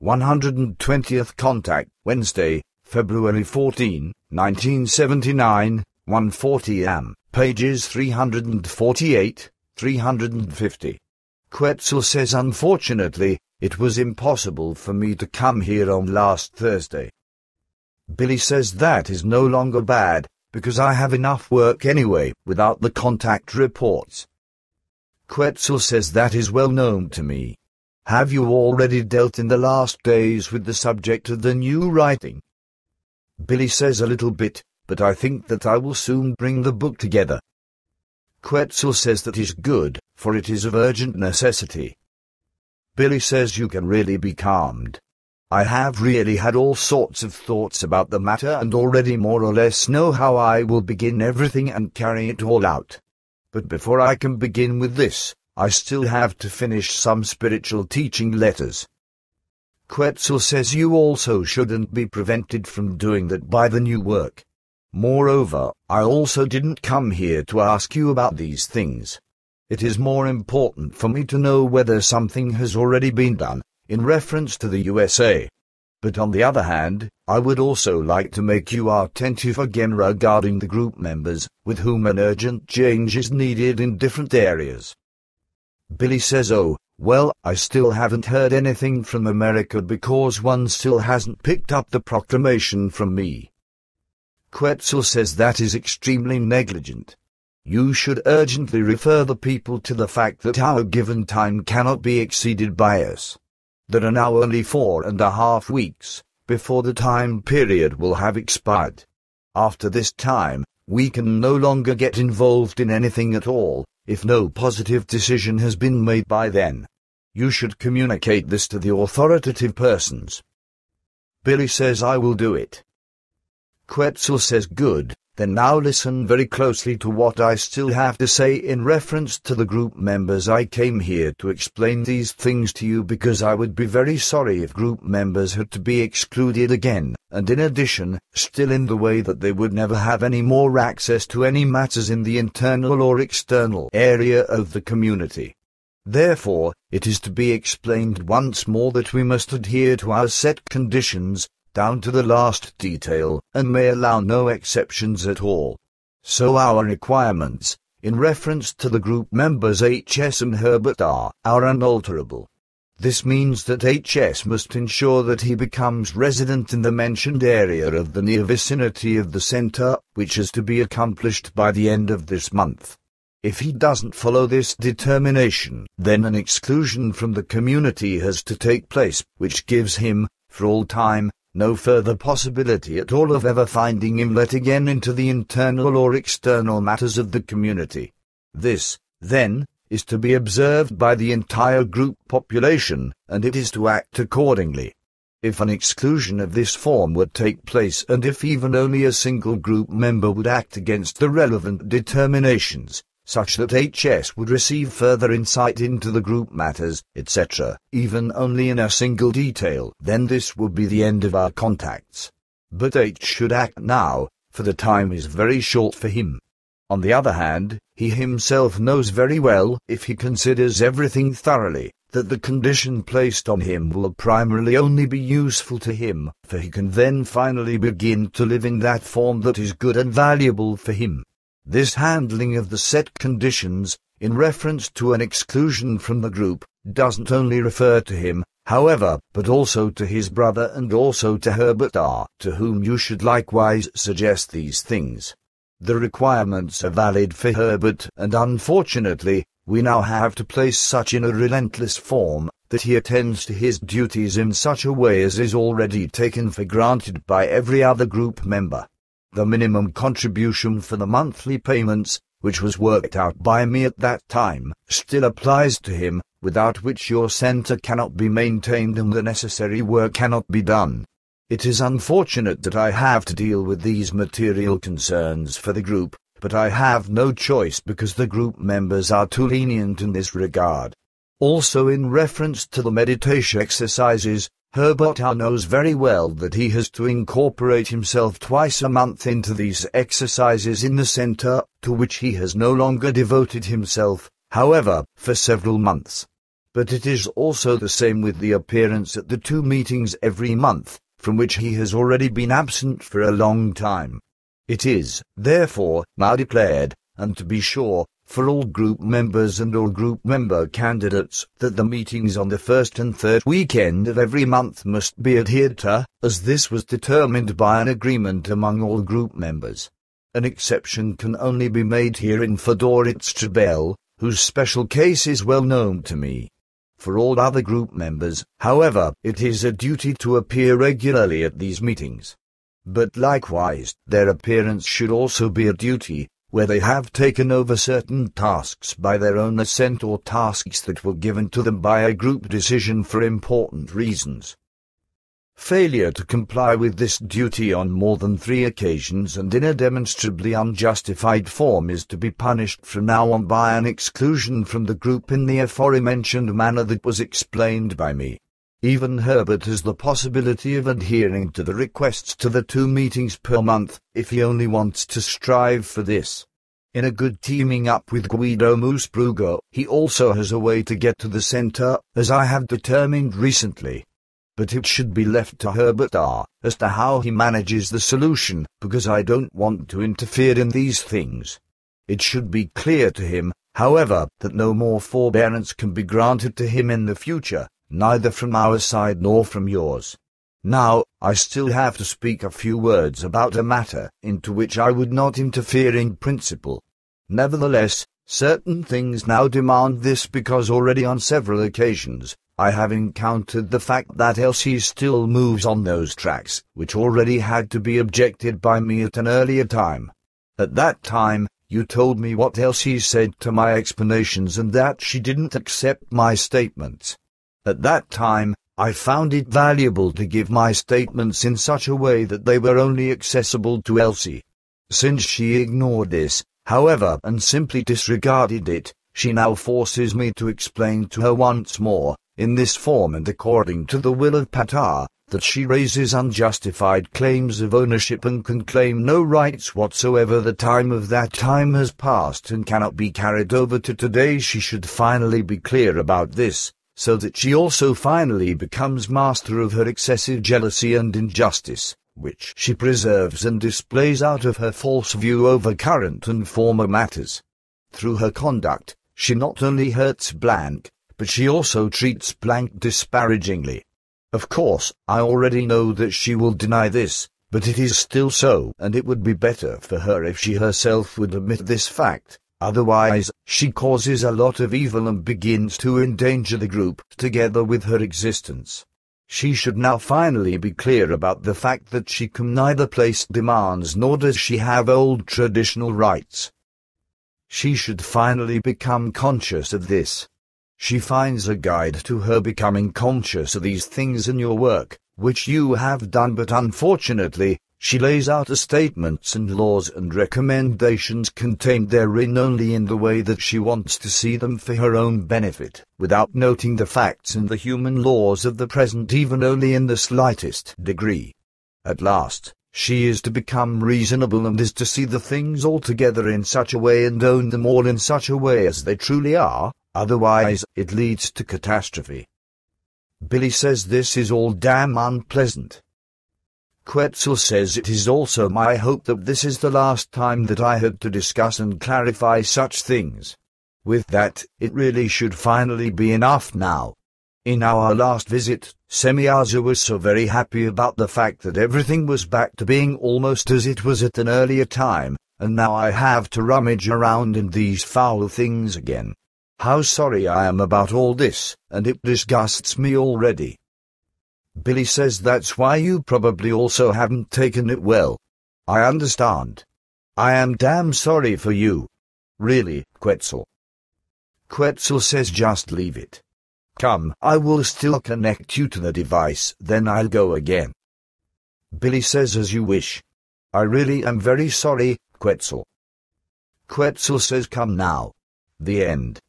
120th contact, Wednesday, February 14, 1979, 1:40 am, pages 348, 350. Quetzal says, unfortunately, it was impossible for me to come here on last Thursday. Billy says that is no longer bad, because I have enough work anyway, without the contact reports. Quetzal says that is well known to me. Have you already dealt in the last days with the subject of the new writing? Billy says a little bit, but I think that I will soon bring the book together. Quetzal says that is good, for it is of urgent necessity. Billy says you can really be calmed. I have really had all sorts of thoughts about the matter and already more or less know how I will begin everything and carry it all out. But before I can begin with this, I still have to finish some spiritual teaching letters. Quetzal says you also shouldn't be prevented from doing that by the new work. Moreover, I also didn't come here to ask you about these things. It is more important for me to know whether something has already been done, in reference to the USA. But on the other hand, I would also like to make you attentive again regarding the group members, with whom an urgent change is needed in different areas. Billy says, oh, well, I still haven't heard anything from America because one still hasn't picked up the proclamation from me. Quetzal says that is extremely negligent. You should urgently refer the people to the fact that our given time cannot be exceeded by us. There are now only 4.5 weeks, before the time period will have expired. After this time, we can no longer get involved in anything at all, if no positive decision has been made by then. You should communicate this to the authoritative persons. Billy says I will do it. Quetzal says good, then now listen very closely to what I still have to say in reference to the group members. I came here to explain these things to you because I would be very sorry if group members had to be excluded again, and in addition, still in the way that they would never have any more access to any matters in the internal or external area of the community. Therefore, it is to be explained once more that we must adhere to our set conditions, down to the last detail, and may allow no exceptions at all. So our requirements, in reference to the group members HS and Herbert are unalterable. This means that HS must ensure that he becomes resident in the mentioned area of the near vicinity of the center, which is to be accomplished by the end of this month. If he doesn't follow this determination, then an exclusion from the community has to take place, which gives him, for all time, no further possibility at all of ever finding him let again into the internal or external matters of the community. This, then, is to be observed by the entire group population, and it is to act accordingly. If an exclusion of this form would take place, and if even only a single group member would act against the relevant determinations, such that HS would receive further insight into the group matters, etc., even only in a single detail, then this would be the end of our contacts. But H should act now, for the time is very short for him. On the other hand, he himself knows very well, if he considers everything thoroughly, that the condition placed on him will primarily only be useful to him, for he can then finally begin to live in that form that is good and valuable for him. This handling of the set conditions, in reference to an exclusion from the group, doesn't only refer to him, however, but also to his brother and also to Herbert R., to whom you should likewise suggest these things. The requirements are valid for Herbert, and unfortunately, we now have to place such in a relentless form, that he attends to his duties in such a way as is already taken for granted by every other group member. The minimum contribution for the monthly payments, which was worked out by me at that time, still applies to him, without which your center cannot be maintained and the necessary work cannot be done. It is unfortunate that I have to deal with these material concerns for the group, but I have no choice because the group members are too lenient in this regard. Also in reference to the meditation exercises, Herbert R. knows very well that he has to incorporate himself twice a month into these exercises in the center, to which he has no longer devoted himself, however, for several months. but it is also the same with the appearance at the 2 meetings every month, from which he has already been absent for a long time. It is, therefore, now declared, and to be sure, for all group members and all group member candidates, that the meetings on the first and third weekend of every month must be adhered to, as this was determined by an agreement among all group members. An exception can only be made here in Fedorit's Trebel, whose special case is well known to me. For all other group members, however, it is a duty to appear regularly at these meetings. But likewise, their appearance should also be a duty, where they have taken over certain tasks by their own assent or tasks that were given to them by a group decision for important reasons. Failure to comply with this duty on more than 3 occasions and in a demonstrably unjustified form is to be punished from now on by an exclusion from the group in the aforementioned manner that was explained by me. Even Herbert has the possibility of adhering to the requests to the 2 meetings per month, if he only wants to strive for this. In a good teaming up with Guido Moosbrugger, he also has a way to get to the center, as I have determined recently. But it should be left to Herbert R. as to how he manages the solution, because I don't want to interfere in these things. It should be clear to him, however, that no more forbearance can be granted to him in the future, neither from our side nor from yours. Now, I still have to speak a few words about a matter into which I would not interfere in principle. Nevertheless, certain things now demand this, because already on several occasions I have encountered the fact that Elsie still moves on those tracks, which already had to be objected by me at an earlier time. At that time, you told me what Elsie said to my explanations and that she didn't accept my statements. At that time, I found it valuable to give my statements in such a way that they were only accessible to Elsie. Since she ignored this, however, and simply disregarded it, she now forces me to explain to her once more, in this form and according to the will of Patar, that she raises unjustified claims of ownership and can claim no rights whatsoever. The time of that time has passed and cannot be carried over to today. She should finally be clear about this, so that she also finally becomes master of her excessive jealousy and injustice, which she preserves and displays out of her false view over current and former matters. Through her conduct, she not only hurts blank, but she also treats blank disparagingly. Of course, I already know that she will deny this, but it is still so, and it would be better for her if she herself would admit this fact. Otherwise, she causes a lot of evil and begins to endanger the group together with her existence. She should now finally be clear about the fact that she can neither place demands nor does she have old traditional rights. She should finally become conscious of this. She finds a guide to her becoming conscious of these things in your work, which you have done, but unfortunately, she lays out the statements and laws and recommendations contained therein only in the way that she wants to see them for her own benefit, without noting the facts and the human laws of the present even only in the slightest degree. At last, she is to become reasonable and is to see the things altogether in such a way and own them all in such a way as they truly are, otherwise it leads to catastrophe. Billy says this is all damn unpleasant. Quetzal says it is also my hope that this is the last time that I had to discuss and clarify such things. With that, it really should finally be enough now. In our last visit, Semyaza was so very happy about the fact that everything was back to being almost as it was at an earlier time, and now I have to rummage around in these foul things again. How sorry I am about all this, and it disgusts me already. Billy says that's why you probably also haven't taken it well. I understand. I am damn sorry for you. Really, Quetzal. Quetzal says just leave it. Come, I will still connect you to the device, then I'll go again. Billy says as you wish. I really am very sorry, Quetzal. Quetzal says come now. The end.